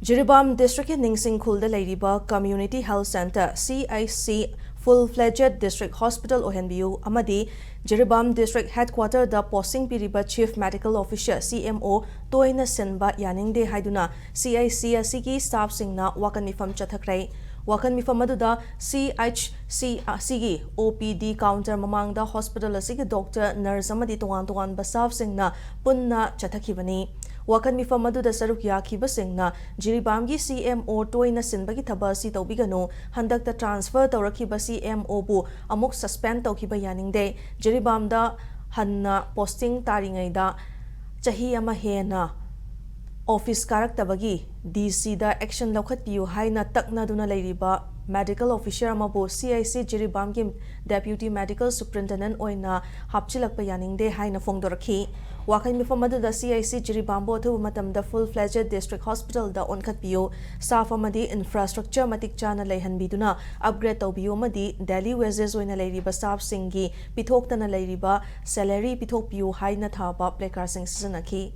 Jiribam District Ningsing Khulda Lairiba Community Health Center CIC Full-Fledged District Hospital Ohenbiu Amadi Jiribam District Headquarter da Posting Piriba Chief Medical Officer CMO Toina Senba Yaningde Haiduna CIC Asigi staff singna wakan mifam chathakrai wakan mifam aduda CHC asigi OPD counter mamangda hospital asigi doctor nurse amadi tongan staff singna punna chathakibani wakan mifam aduda saruk yakhiba singna Jiribam gi CMO toina sinbagi thabasi tawbigano handakta transfer tawrakhiba CMO bu amuk suspend tawkhiba yaningde Jiribam da hanna posting taringaida chahi ama hena office karaktabagi DC da action laukhatpiu haina taknaduna leiriba medical officer amabu CIC Jiribam gi deputy medical superintendent oina hapchilakpa yaningde haina fongdorakhi wakai mifam aduda CIC Jiribam bo thu matamda full-fledged district hospital da onkhatpiu staff amadi infrastructure matik chana leihanbiduna upgrade tawbiu amadi daily wages oina leiriba staff singi pithoktana leiriba salary pithokpiu haina thaba placard sing sijanakhi